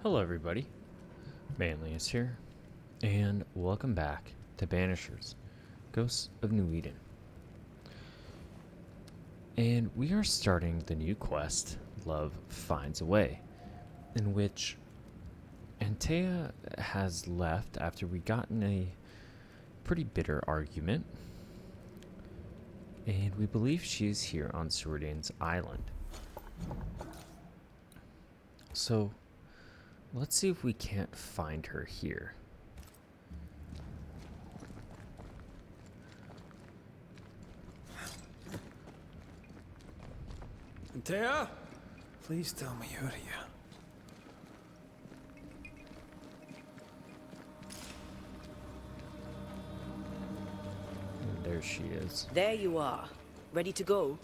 Hello everybody, Manly is here, and welcome back to Banishers, Ghosts of New Eden. And we are starting the new quest, Love Finds a Way, in which Antea has left after we got in a pretty bitter argument, and we believe she is here on Suridan's island. So, let's see if we can't find her here. Antea? Please tell me you're here. And there she is. There you are. Ready to go?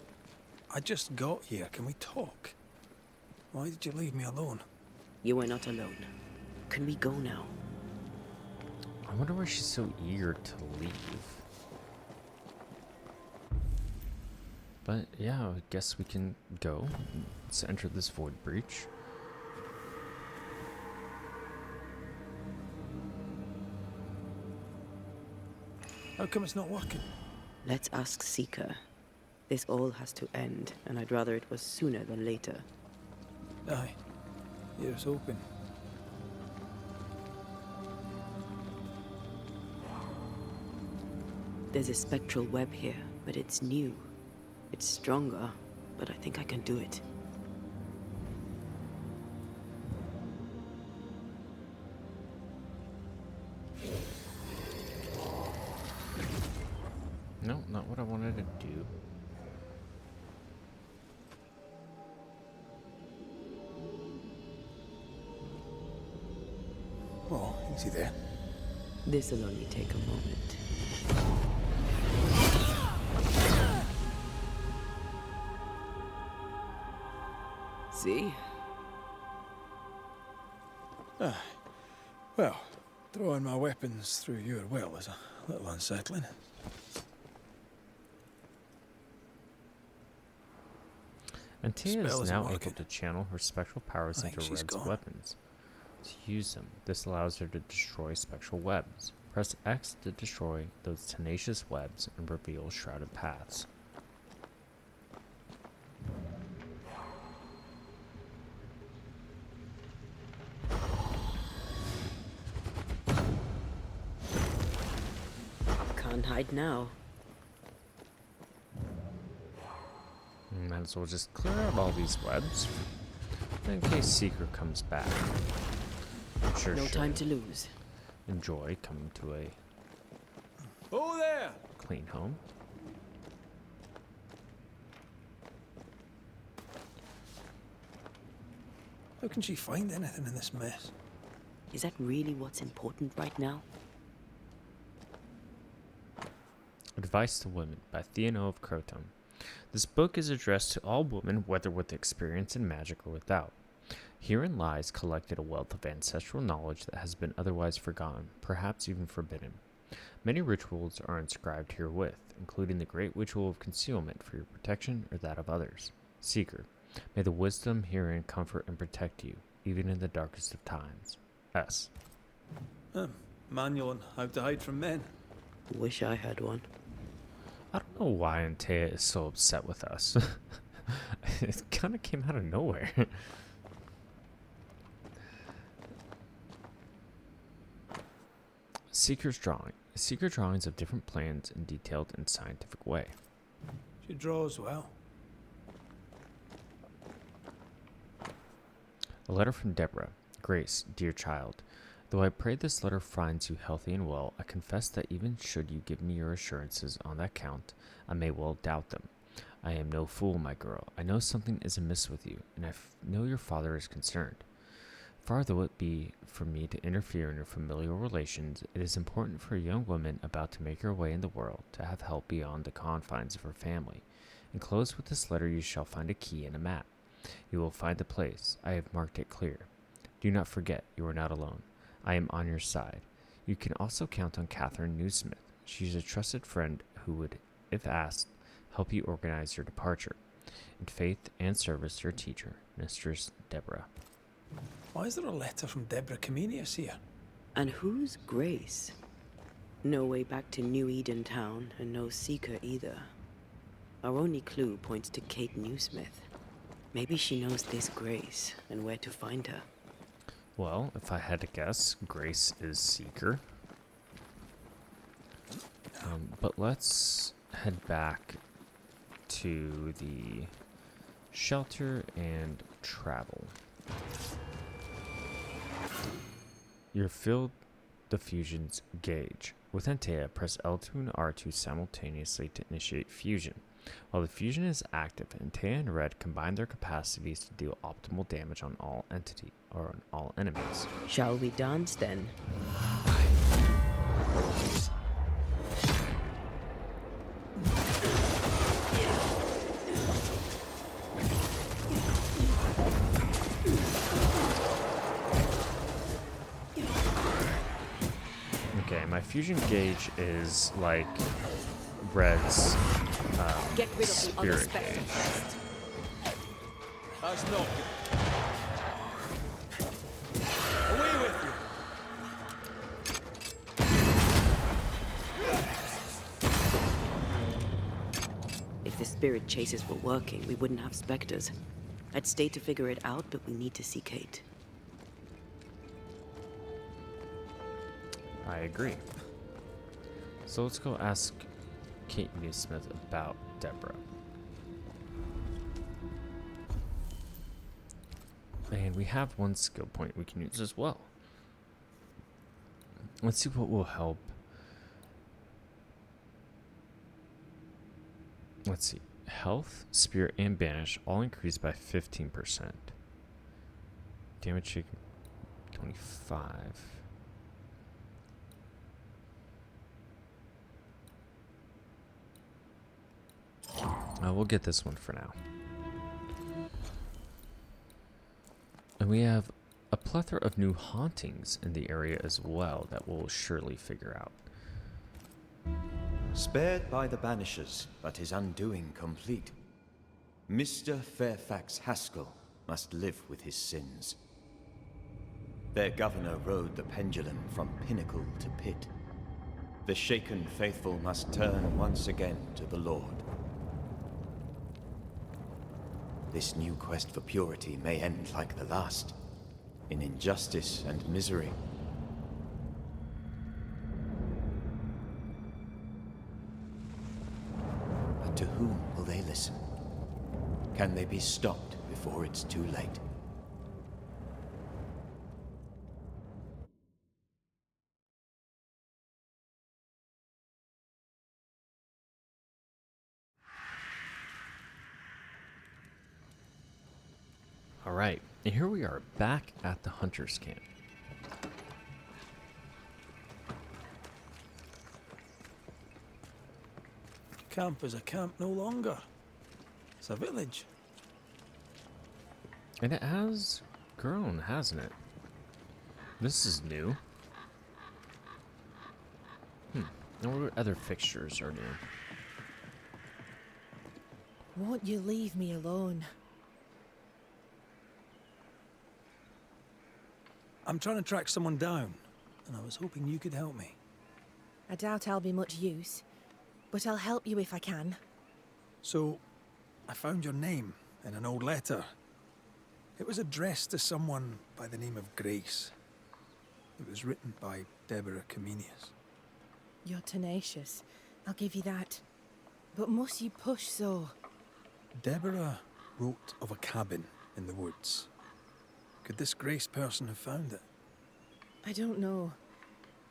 I just got here. Can we talk? Why did you leave me alone? You are not alone. Can we go now? I wonder why she's so eager to leave. But yeah, I guess we can go. Let's enter this void breach. How come it's not working? Let's ask Seeker. This all has to end, and I'd rather it was sooner than later. Aye. Here's hoping. There's a spectral web here, but it's new. It's stronger, but I think I can do it. No, not what I wanted to do. Oh, easy there. This'll only take a moment. See? Aye. Well, throwing my weapons through your will is a little unsettling. Antea Spell is isn't now able working. to channel her spectral powers I think into she's Red's gone. weapons. To use them, this allows her to destroy spectral webs. Press X to destroy those tenacious webs and reveal shrouded paths. Can't hide now. Might as well just clear out all these webs in case Seeker comes back. I'm sure No she'll time to lose. enjoy coming to a Oh, there! clean home. How can she find anything in this mess? Is that really what's important right now? Advice to Women by Theano of Croton. This book is addressed to all women, whether with experience in magic or without. Herein lies collected a wealth of ancestral knowledge that has been otherwise forgotten, perhaps even forbidden. Many rituals are inscribed herewith, including the great ritual of concealment for your protection or that of others. Seeker, may the wisdom herein comfort and protect you, even in the darkest of times. S. Manual on how to hide from men. Wish I had one. I don't know why Antea is so upset with us. It kind of came out of nowhere. Seeker's drawing. Seeker drawings of different plans and detailed in scientific way. She draws well. A letter from Deborah. Grace, dear child. Though I pray this letter finds you healthy and well, I confess that even should you give me your assurances on that count, I may well doubt them. I am no fool, my girl. I know something is amiss with you, and I know your father is concerned. Far though it be for me to interfere in your familial relations, it is important for a young woman about to make her way in the world to have help beyond the confines of her family. Enclosed with this letter you shall find a key and a map. You will find the place. I have marked it clear. Do not forget, you are not alone. I am on your side. You can also count on Catherine Newsmith. She is a trusted friend who would, if asked, help you organize your departure. In faith and service, your teacher, Mistress Deborah. Why is there a letter from Deborah Comenius here? And who's Grace? No way back to New Eden Town, and no Seeker either. Our only clue points to Kate Newsmith. Maybe she knows this Grace, and where to find her. Well, if I had to guess, Grace is Seeker. But let's head back to the shelter and travel. You're filled the fusion's gauge. With Antea, press L2 and R2 simultaneously to initiate fusion. While the fusion is active, Antea and Red combine their capacities to deal optimal damage on all on all enemies. Shall we dance then? Okay, my fusion gauge is like Red's Get rid of the other spirit spectre gauge. first. That's not good. Away with you! If the spirit chases were working, we wouldn't have specters. I'd stay to figure it out, but we need to see Kate. I agree. So let's go ask Kate Newsmith about Deborah. And we have one skill point we can use as well. Let's see what will help. Let's see. Health, Spirit, and Banish all increase by 15%. Damage taken 25. We'll get this one for now. And we have a plethora of new hauntings in the area as well that we'll surely figure out. Spared by the Banishers, but his undoing complete. Mr. Fairfax Haskell must live with his sins. Their governor rode the pendulum from pinnacle to pit. The shaken faithful must turn once again to the Lord. This new quest for purity may end like the last, in injustice and misery. But to whom will they listen? Can they be stopped before it's too late? Alright, and here we are back at the Hunter's Camp. Camp is a camp no longer. It's a village. And it has grown, hasn't it? This is new. And what other fixtures are new? Won't you leave me alone? I'm trying to track someone down, and I was hoping you could help me. I doubt I'll be much use, but I'll help you if I can. So, I found your name in an old letter. It was addressed to someone by the name of Grace. It was written by Deborah Comenius. You're tenacious, I'll give you that. But must you push so? Deborah wrote of a cabin in the woods. Could this Grace person have found it? I don't know.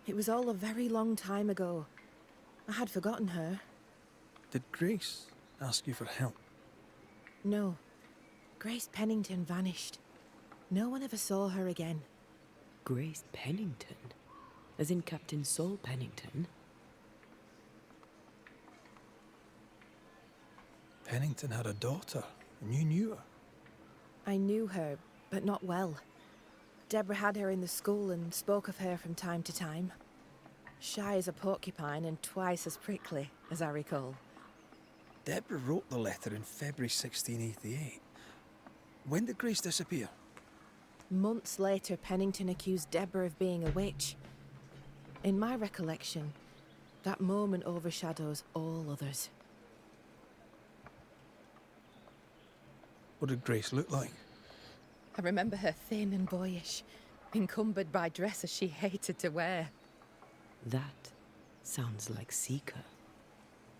It was all a very long time ago. I had forgotten her. Did Grace ask you for help? No. Grace Pennington vanished. No one ever saw her again. Grace Pennington? As in Captain Saul Pennington? Pennington had a daughter, and you knew her. I knew her, but not well. Deborah had her in the school and spoke of her from time to time. Shy as a porcupine and twice as prickly, as I recall. Deborah wrote the letter in February 1688. When did Grace disappear? Months later, Pennington accused Deborah of being a witch. In my recollection, that moment overshadows all others. What did Grace look like? I remember her thin and boyish, encumbered by dresses she hated to wear. That sounds like Seeker.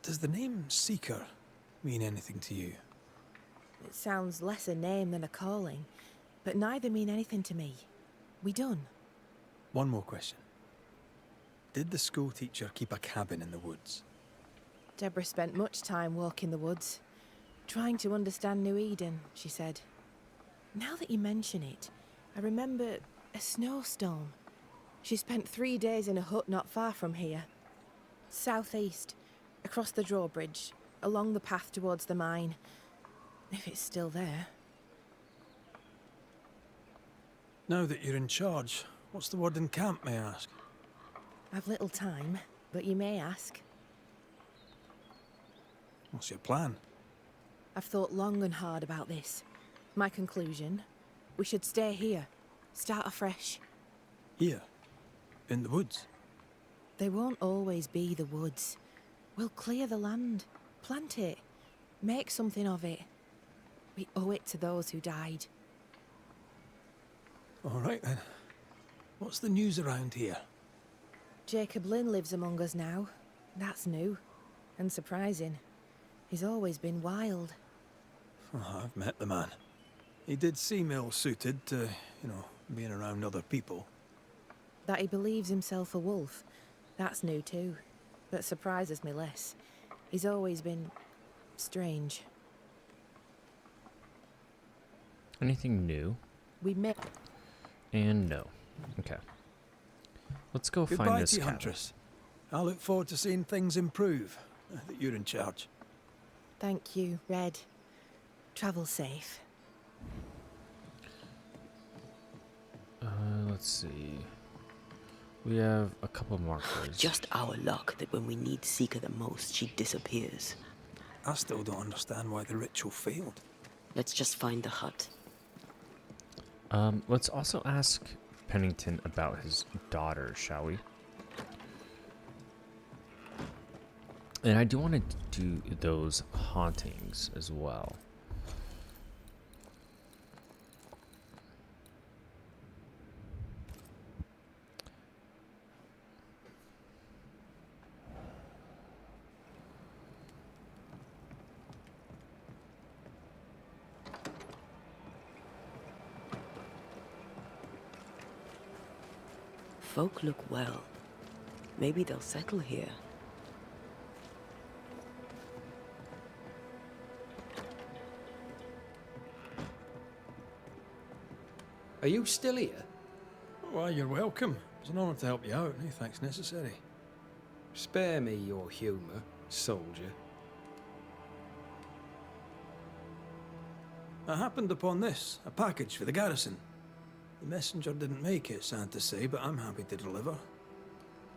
Does the name Seeker mean anything to you? It sounds less a name than a calling, but neither mean anything to me. We done? One more question. Did the school teacher keep a cabin in the woods? Deborah spent much time walking the woods, trying to understand New Eden, she said. Now that you mention it, I remember a snowstorm. She spent 3 days in a hut not far from here. Southeast, across the drawbridge, along the path towards the mine. If it's still there. Now that you're in charge, what's the word in camp, may I ask? I've little time, but you may ask. What's your plan? I've thought long and hard about this. My conclusion, we should stay here, start afresh. Here? In the woods? They won't always be the woods. We'll clear the land, plant it, make something of it. We owe it to those who died. All right then. What's the news around here? Jacob Lynn lives among us now. That's new and surprising. He's always been wild. Oh, I've met the man. He did seem ill-suited to, being around other people. That he believes himself a wolf, that's new too. But surprises me less. He's always been strange. Anything new? We met. And no. Okay. Let's go Goodbye find this to you, cabin. Huntress. I look forward to seeing things improve, now that you're in charge. Thank you, Red. Travel safe. Let's see. We have a couple markers. Just our luck that when we need Seeker the most, she disappears. I still don't understand why the ritual failed. Let's just find the hut. Let's also ask Pennington about his daughter, shall we? And I do want to do those hauntings as well. Folk look well. Maybe they'll settle here. Are you still here? Why, you're welcome. It's an honour to help you out. No thanks necessary. Spare me your humour, soldier. I happened upon this, a package for the garrison. The messenger didn't make it, sad to say, but I'm happy to deliver.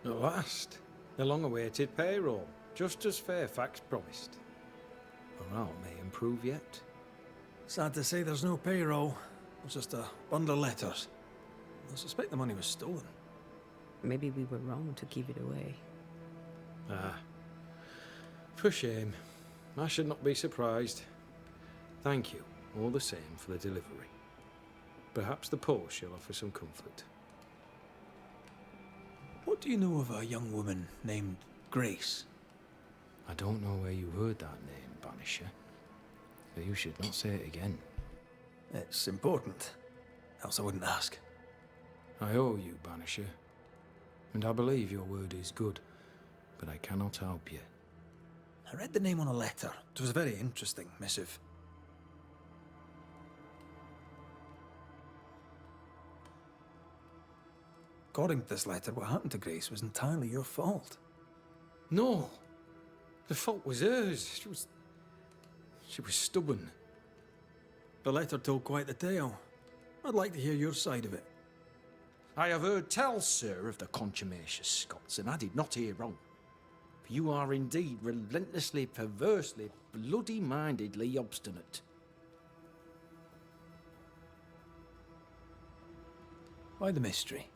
At last, the long-awaited payroll, just as Fairfax promised. Morale may improve yet. Sad to say there's no payroll. It's just a bundle of letters. I suspect the money was stolen. Maybe we were wrong to give it away. Ah, for shame. I should not be surprised. Thank you, all the same, for the delivery. Perhaps the post shall offer some comfort. What do you know of a young woman named Grace? I don't know where you heard that name, Banisher. But you should not say it again. It's important, else I wouldn't ask. I owe you, Banisher. And I believe your word is good, but I cannot help you. I read the name on a letter. It was a very interesting missive. According to this letter, what happened to Grace was entirely your fault. No! The fault was hers. She was stubborn. The letter told quite the tale. I'd like to hear your side of it. I have heard tell, sir, of the contumacious Scots, and I did not hear wrong. For you are indeed relentlessly, perversely, bloody-mindedly obstinate. Why the mystery?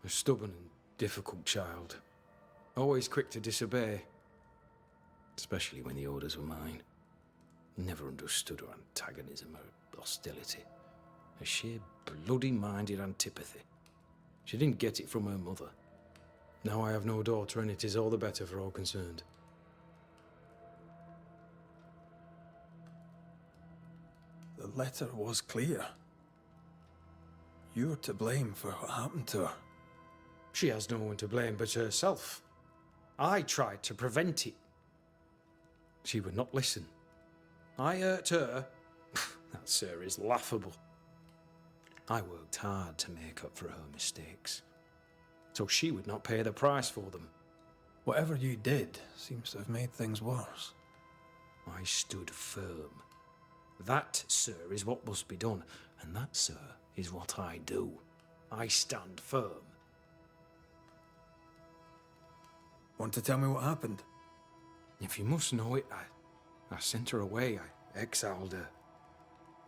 A stubborn and difficult child. Always quick to disobey. Especially when the orders were mine. Never understood her antagonism or hostility. A sheer bloody-minded antipathy. She didn't get it from her mother. Now I have no daughter, and it is all the better for all concerned. The letter was clear. You're to blame for what happened to her. She has no one to blame but herself. I tried to prevent it. She would not listen. I hurt her. That, sir, is laughable. I worked hard to make up for her mistakes, so she would not pay the price for them. Whatever you did seems to have made things worse. I stood firm. That, sir, is what must be done, and that, sir, is what I do. I stand firm. Want to tell me what happened? If you must know it, I sent her away. I exiled her.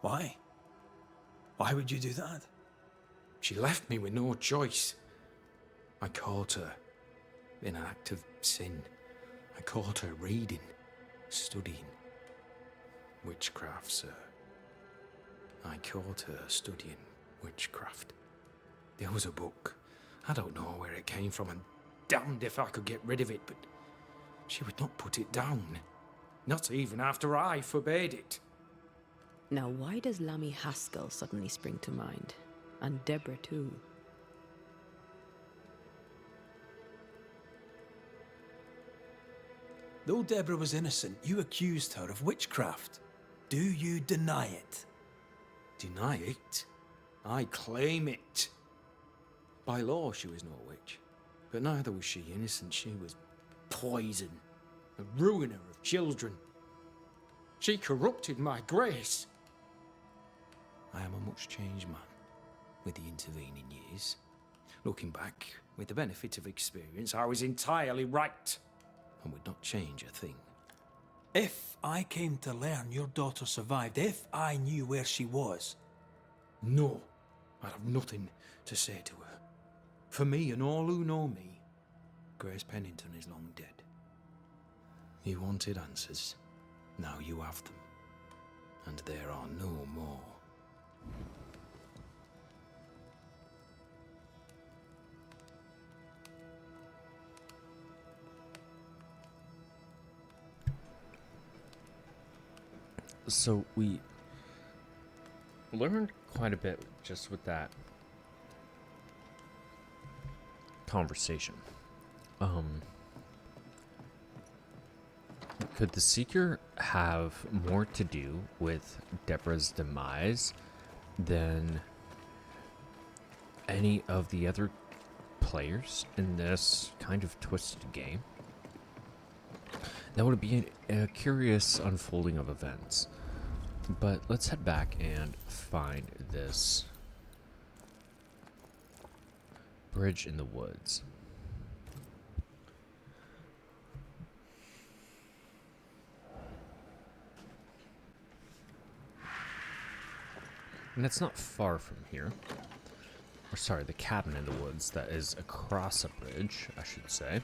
Why? Why would you do that? She left me with no choice. I caught her in an act of sin. I caught her reading, studying. Witchcraft, sir. I caught her studying witchcraft. There was a book. I don't know where it came from, and damned if I could get rid of it, but she would not put it down. Not even after I forbade it. Now, why does Lammy Haskell suddenly spring to mind? And Deborah, too. Though Deborah was innocent, you accused her of witchcraft. Do you deny it? Deny it? I claim it. By law, she was no witch. But neither was she innocent. She was poison, a ruiner of children. She corrupted my grace. I am a much changed man with the intervening years. Looking back, with the benefit of experience, I was entirely right and would not change a thing. If I came to learn your daughter survived, if I knew where she was... No, I have nothing to say to her. For me and all who know me, Grace Pennington is long dead. You wanted answers. Now you have them. And there are no more. So we learned quite a bit just with that conversation. Could the Seeker have more to do with Deborah's demise than any of the other players in this kind of twisted game? That would be a curious unfolding of events. But let's head back and find this bridge in the woods. And it's not far from here. Or sorry, the cabin in the woods that is across a bridge, I should say.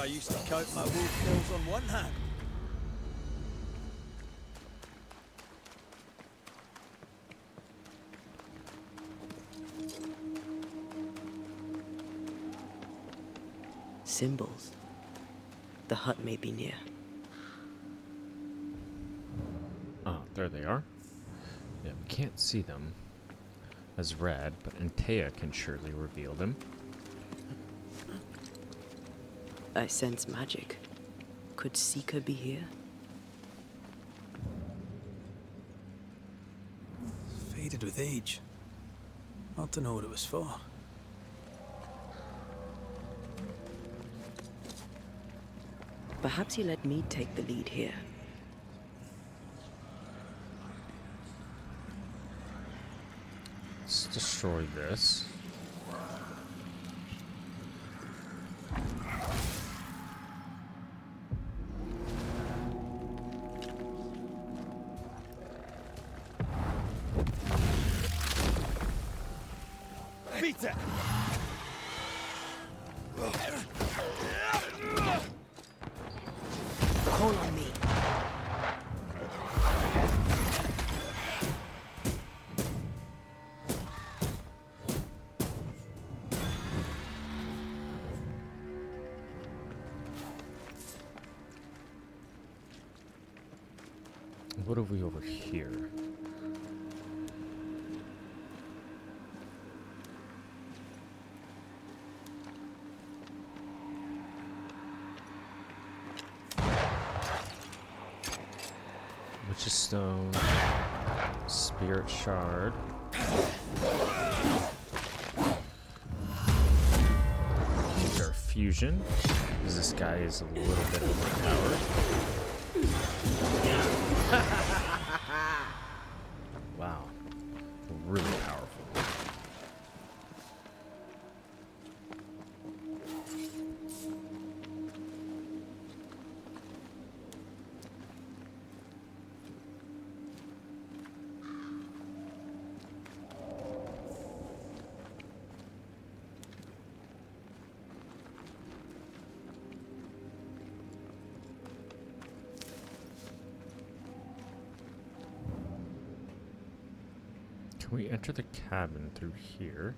I used to count my wolf kills on one hand. Symbols. The hut may be near. Oh, there they are. Yeah, we can't see them as Red, but Antea can surely reveal them. I sense magic. Could Seeker be here? Faded with age. Not to know what it was for. Perhaps you let me take the lead here. Let's destroy this. Beat it! Call on me. What have we over here? Witch's Stone, Spirit Shard. Our fusion, because this guy is a little bit overpowered. Wow, really powerful. Can we enter the cabin through here?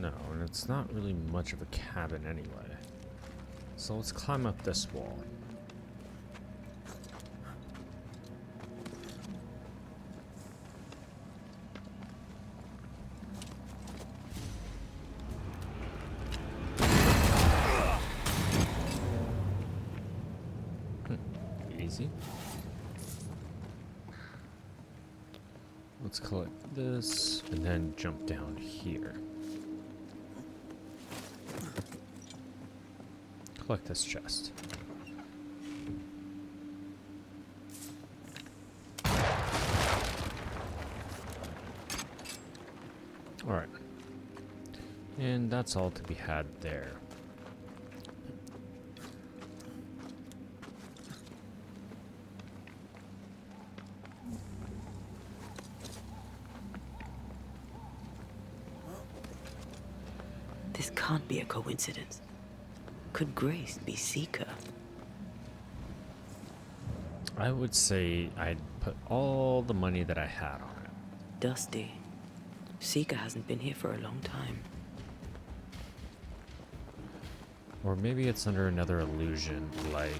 No, and it's not really much of a cabin anyway. So let's climb up this wall. Easy. Let's collect this and then jump down here. Collect this chest. Alright. And that's all to be had there. This can't be a coincidence. Could Grace be Seeker? I would say I'd put all the money that I had on it. Dusty. Seeker hasn't been here for a long time. Or maybe it's under another illusion, like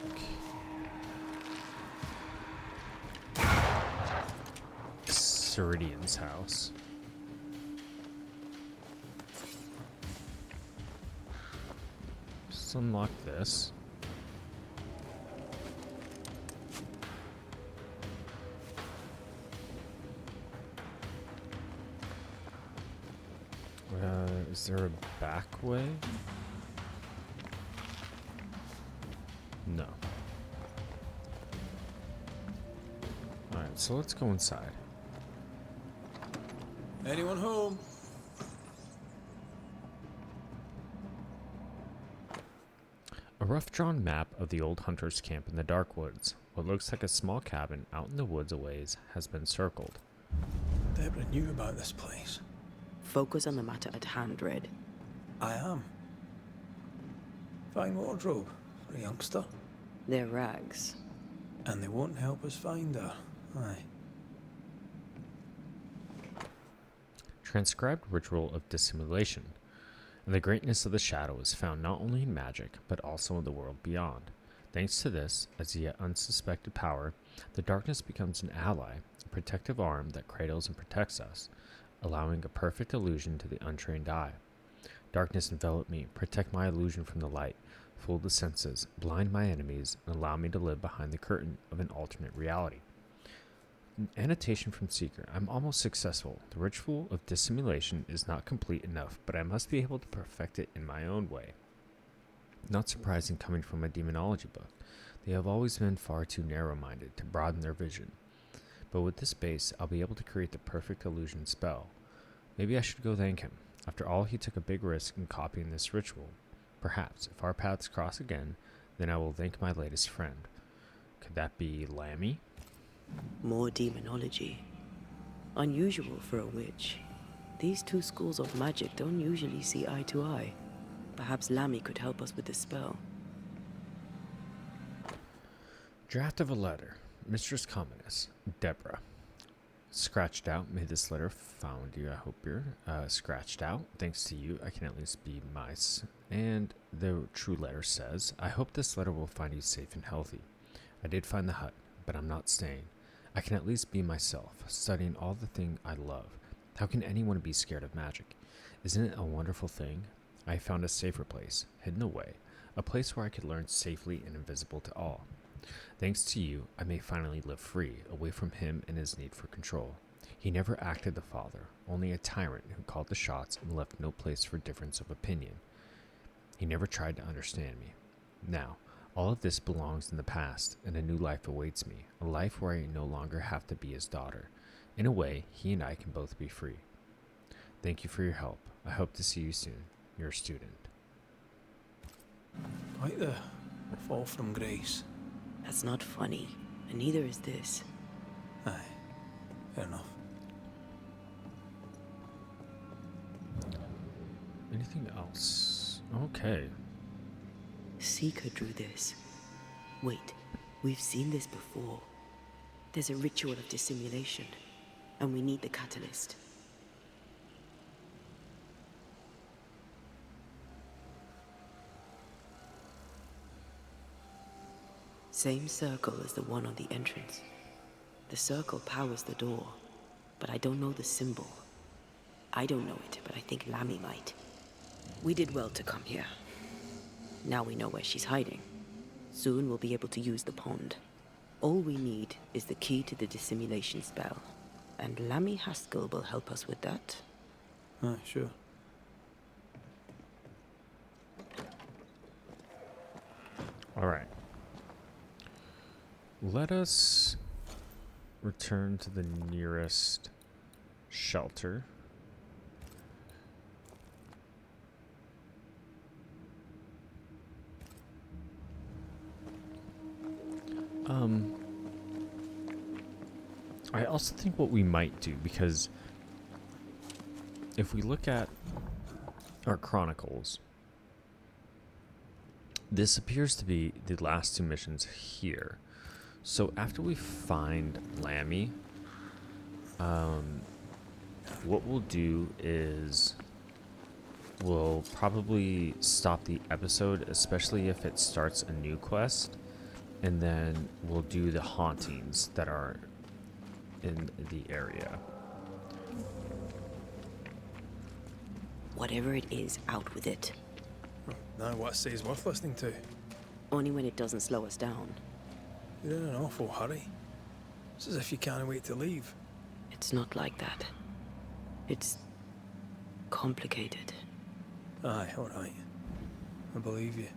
Ceridian's house. Let's unlock this. Is there a back way? No. Alright, so let's go inside. Anyone home? A rough-drawn map of the old hunter's camp in the dark woods. What looks like a small cabin out in the woods a ways has been circled. Deborah knew about this place. Focus on the matter at hand, Red. I am. Fine wardrobe for a youngster. They're rags. And they won't help us find her. Aye. Transcribed ritual of dissimulation. And the greatness of the shadow is found not only in magic, but also in the world beyond. Thanks to this, as a yet unsuspected power, the darkness becomes an ally, a protective arm that cradles and protects us, allowing a perfect illusion to the untrained eye. Darkness envelop me, protect my illusion from the light, fool the senses, blind my enemies, and allow me to live behind the curtain of an alternate reality. An annotation from Seeker. I'm almost successful. The ritual of dissimulation is not complete enough, but I must be able to perfect it in my own way. Not surprising coming from a demonology book. They have always been far too narrow-minded to broaden their vision. But with this base, I'll be able to create the perfect illusion spell. Maybe I should go thank him. After all, he took a big risk in copying this ritual. Perhaps, if our paths cross again, then I will thank my latest friend. Could that be Lammy? More demonology. Unusual for a witch. These two schools of magic don't usually see eye to eye. Perhaps Lammy could help us with the spell. Draft of a letter. Mistress Commoness, Deborah. Scratched out. May this letter found you. I hope you're scratched out. Thanks to you, I can at least be mice. And the true letter says, I hope this letter will find you safe and healthy. I did find the hut, but I'm not staying. I can at least be myself, studying all the thing I love. How can anyone be scared of magic? Isn't it a wonderful thing? I found a safer place, hidden away, a place where I could learn safely and invisible to all. Thanks to you, I may finally live free, away from him and his need for control. He never acted the father, only a tyrant who called the shots and left no place for difference of opinion. He never tried to understand me. Now, all of this belongs in the past, and a new life awaits me, a life where I no longer have to be his daughter. In a way, he and I can both be free. Thank you for your help. I hope to see you soon. Your student. Quite the fall from grace. That's not funny, and neither is this. Aye, fair enough. Anything else? Okay. Seeker drew this. Wait, we've seen this before. There's a ritual of dissimulation, and we need the catalyst. Same circle as the one on the entrance. The circle powers the door, but I don't know the symbol. I don't know it, but I think Lammy might. We did well to come here. Now we know where she's hiding. Soon we'll be able to use the pond. All we need is the key to the dissimulation spell, and Lammy Haskell will help us with that. Aye, sure. All right. Let us return to the nearest shelter. I also think what we might do, because if we look at our chronicles, this appears to be the last two missions here. So after we find Lammy, what we'll do is we'll probably stop the episode, especially if it starts a new quest, and then we'll do the hauntings that are in the area. Whatever it is, out with it. Now what I say is worth listening to. Only when it doesn't slow us down. You're in an awful hurry. It's as if you can't wait to leave. It's not like that. It's complicated. Aye, alright. I believe you.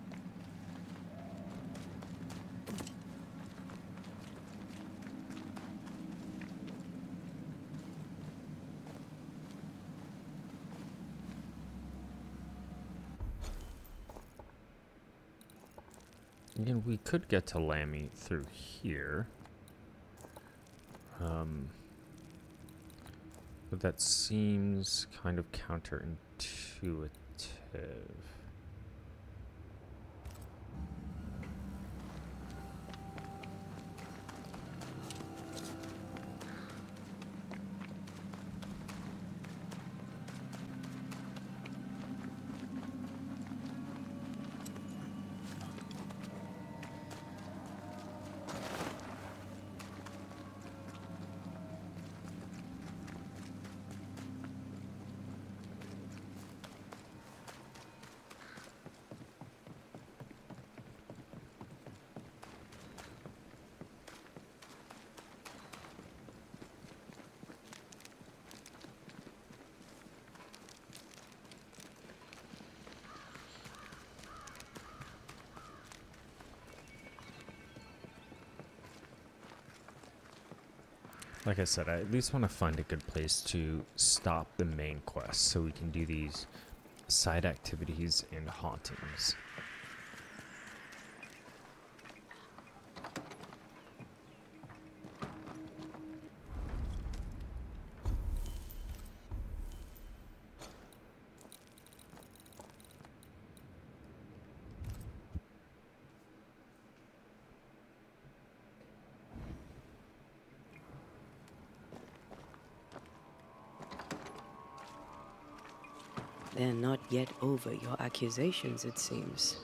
Again, we could get to Lammy through here. But that seems kind of counterintuitive. Like I said, I at least want to find a good place to stop the main quest so we can do these side activities and hauntings. They're not yet over your accusations, it seems.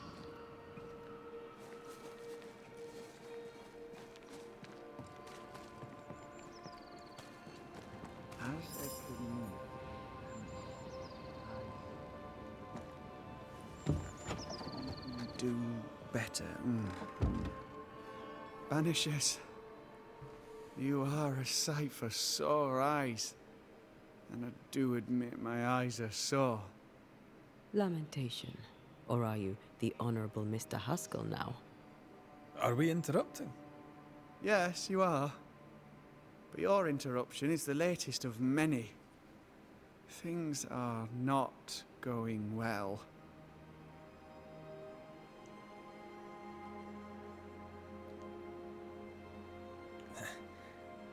Do better. Banishers, you are a sight for sore eyes. And I do admit my eyes are sore. Lamentation. Or are you the Honorable Mr. Haskell now? Are we interrupting? Yes, you are. But your interruption is the latest of many. Things are not going well.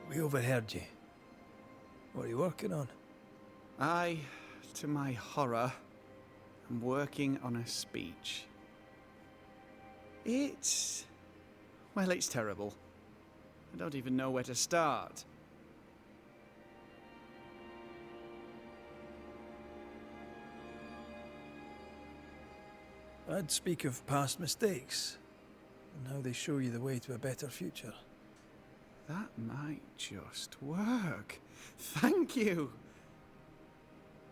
We overheard you. What are you working on? I, to my horror, am working on a speech. It's terrible. I don't even know where to start. I'd speak of past mistakes and how they show you the way to a better future. That might just work. Thank you.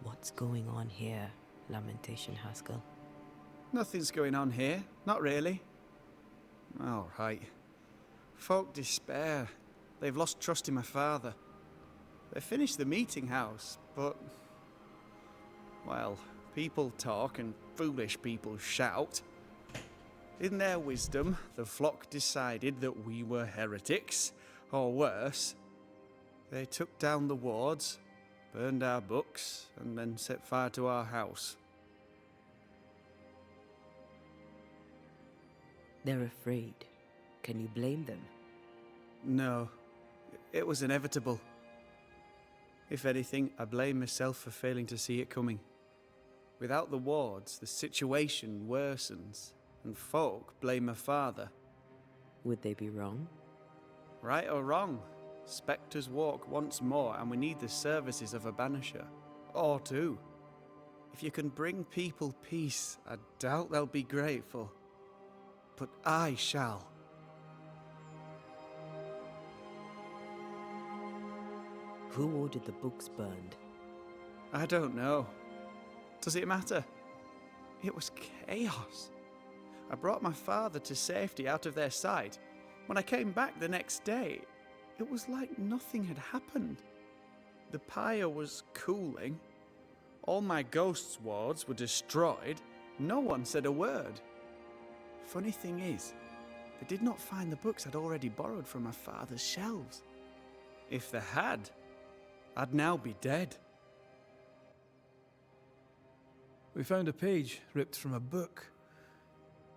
What's going on here, Lamentation Haskell? Nothing's going on here. Not really. All right. Folk despair. They've lost trust in my father. They finished the meeting house, but... well, people talk and foolish people shout. In their wisdom, the flock decided that we were heretics, or worse. They took down the wards, burned our books, and then set fire to our house. They're afraid. Can you blame them? No, it was inevitable. If anything, I blame myself for failing to see it coming. Without the wards, the situation worsens, and folk blame my father. Would they be wrong? Right or wrong, spectres walk once more, and we need the services of a banisher. Or two. If you can bring people peace, I doubt they'll be grateful. But I shall. Who ordered the books burned? I don't know. Does it matter? It was chaos. I brought my father to safety out of their sight. When I came back the next day, it was like nothing had happened. The pyre was cooling. All my ghost's wards were destroyed. No one said a word. Funny thing is, they did not find the books I'd already borrowed from my father's shelves. If they had, I'd now be dead. We found a page ripped from a book.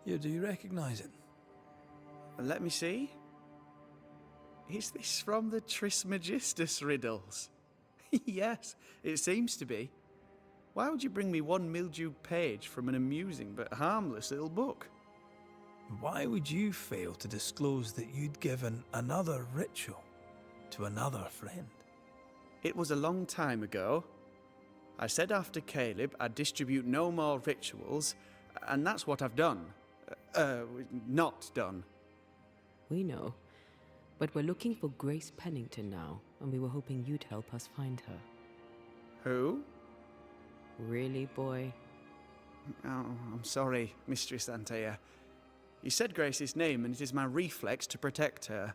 Here, do you recognize it? Let me see. Is this from the Trismegistus riddles? Yes, it seems to be. Why would you bring me one mildewed page from an amusing but harmless little book? Why would you fail to disclose that you'd given another ritual to another friend? It was a long time ago. I said after Caleb I'd distribute no more rituals, and that's what I've done. Not done. We know. But we're looking for Grace Pennington now, and we were hoping you'd help us find her. Who? Really, boy? Oh, I'm sorry, Mistress Antea. You said Grace's name, and it is my reflex to protect her.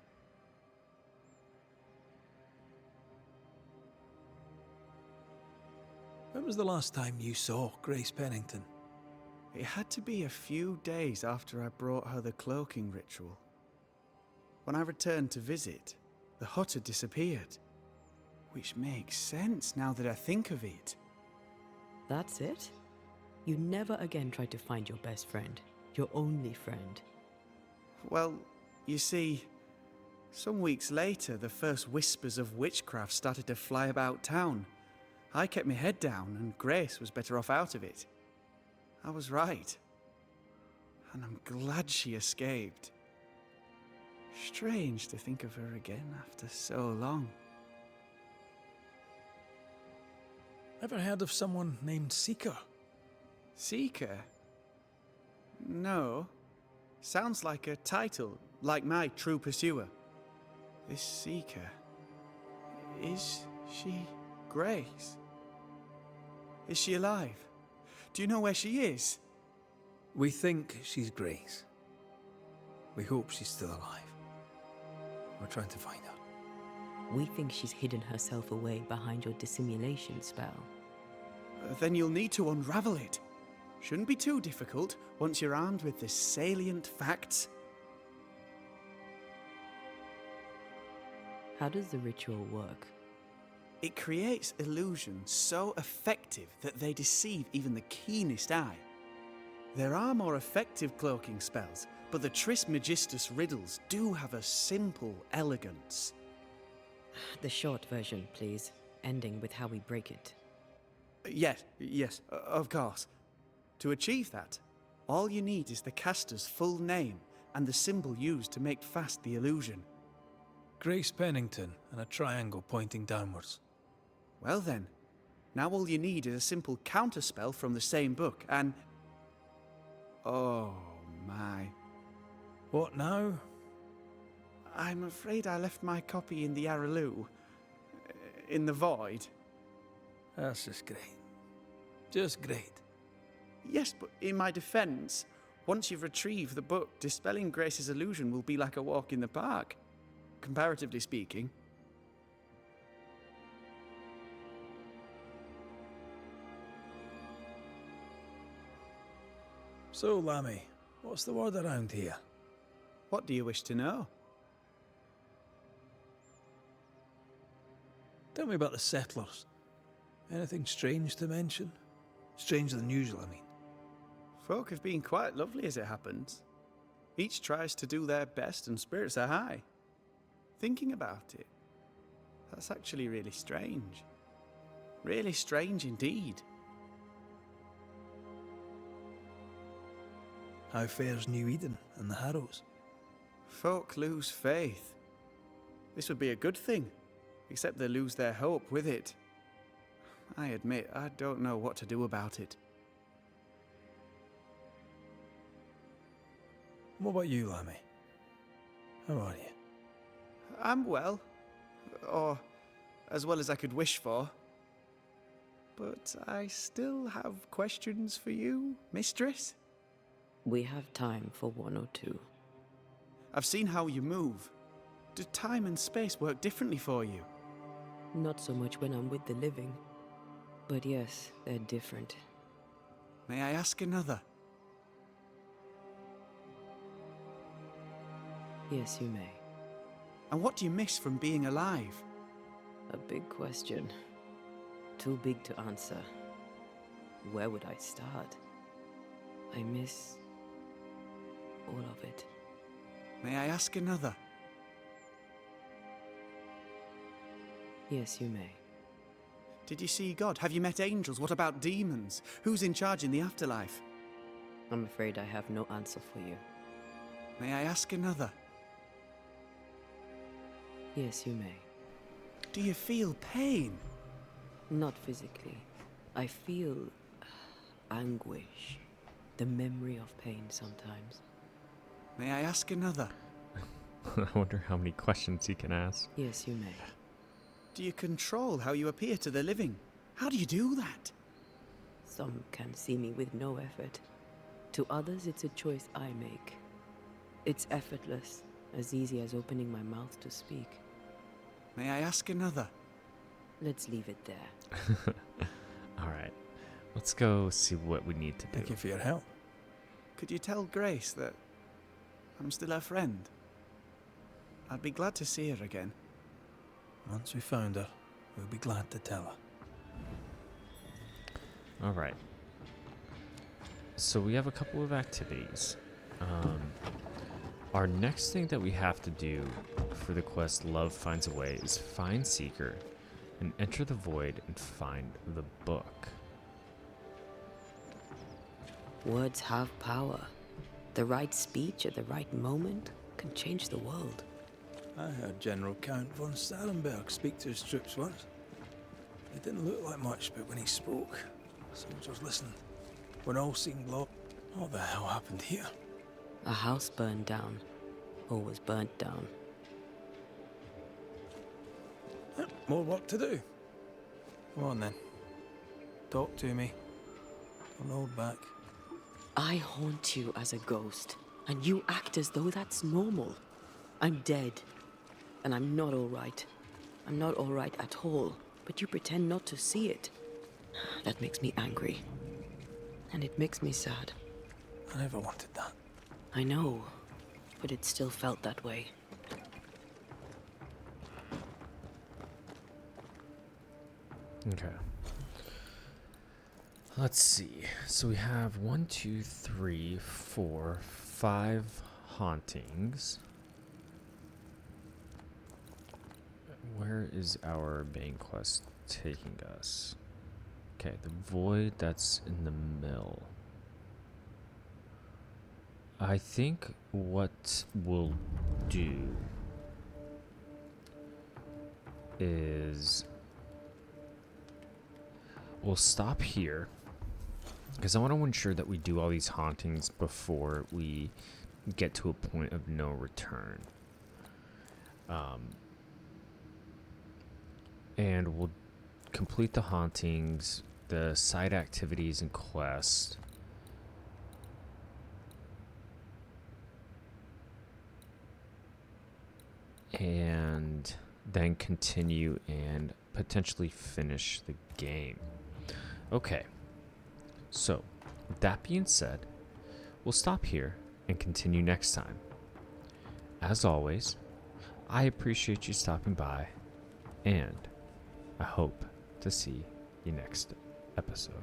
When was the last time you saw Grace Pennington? It had to be a few days after I brought her the cloaking ritual. When I returned to visit, the hut had disappeared. Which makes sense now that I think of it. That's it? You never again tried to find your best friend, your only friend. Well, you see, some weeks later, the first whispers of witchcraft started to fly about town. I kept my head down, and Grace was better off out of it. I was right. And I'm glad she escaped. Strange to think of her again after so long. Ever heard of someone named Seeker? Seeker? No. Sounds like a title, like my true pursuer. This Seeker... Is she Grace? Is she alive? Do you know where she is? We think she's Grace. We hope she's still alive. We're trying to find her. We think she's hidden herself away behind your dissimulation spell. Then you'll need to unravel it. Shouldn't be too difficult once you're armed with the salient facts. How does the ritual work? It creates illusions so effective that they deceive even the keenest eye. There are more effective cloaking spells, but the Trismegistus riddles do have a simple elegance. The short version, please, ending with how we break it. Yes, of course. To achieve that, all you need is the caster's full name and the symbol used to make fast the illusion. Grace Pennington and a triangle pointing downwards. Well then, now all you need is a simple counterspell from the same book and... Oh my. What now? I'm afraid I left my copy in the Araloo. In the void. That's just great. Just great. Yes, but in my defense, once you've retrieved the book, dispelling Grace's illusion will be like a walk in the park, comparatively speaking. So, Lammy, what's the word around here? What do you wish to know? Tell me about the settlers. Anything strange to mention? Stranger than usual, I mean. Folk have been quite lovely as it happens. Each tries to do their best and spirits are high. Thinking about it, that's actually really strange. Really strange indeed. How fares New Eden and the Harrows? Folk lose faith. This would be a good thing, except they lose their hope with it. I admit, I don't know what to do about it. What about you, Lammy? How are you? I'm well. Or as well as I could wish for. But I still have questions for you, mistress. We have time for one or two. I've seen how you move. Do time and space work differently for you? Not so much when I'm with the living. But yes, they're different. May I ask another? Yes, you may. And what do you miss from being alive? A big question. Too big to answer. Where would I start? I miss all of it. May I ask another? Yes, you may. Did you see God? Have you met angels? What about demons? Who's in charge in the afterlife? I'm afraid I have no answer for you. May I ask another? Yes, you may. Do you feel pain? Not physically. I feel anguish. The memory of pain sometimes. May I ask another? I wonder how many questions he can ask. Yes, you may. Do you control how you appear to the living? How do you do that? Some can see me with no effort. To others, it's a choice I make. It's effortless, as easy as opening my mouth to speak. May I ask another? Let's leave it there. All right. Let's go see what we need to do. Thank you for your help. Could you tell Grace that I'm still her friend? I'd be glad to see her again. Once we found her, We'll be glad to tell her. All right. So we have a couple of activities. Our next thing that we have to do for the quest Love Finds a Way is find Seeker and enter the void and find the book. Words have power. The right speech at the right moment can change the world. I heard General Count von Stalenberg speak to his troops once. It didn't look like much, but when he spoke, soldiers listened. When all seemed lost, what the hell happened here? A house burned down, or was burnt down. More work to do. Come on then. Talk to me. Don't hold back. I haunt you as a ghost, and you act as though that's normal. I'm dead, and I'm not all right. I'm not all right at all, but you pretend not to see it. That makes me angry. And it makes me sad. I never wanted that. I know, but it still felt that way. Okay. Let's see. So we have 1, 2, 3, 4, 5 hauntings. Where is our main quest taking us? Okay, the void that's in the mill. I think what we'll do is we'll stop here because I want to ensure that we do all these hauntings before we get to a point of no return. And we'll complete the hauntings, the side activities and quests. And then continue and potentially finish the game. Okay. So, with that being said, we'll stop here and continue next time. As always, I appreciate you stopping by, and I hope to see you next episode.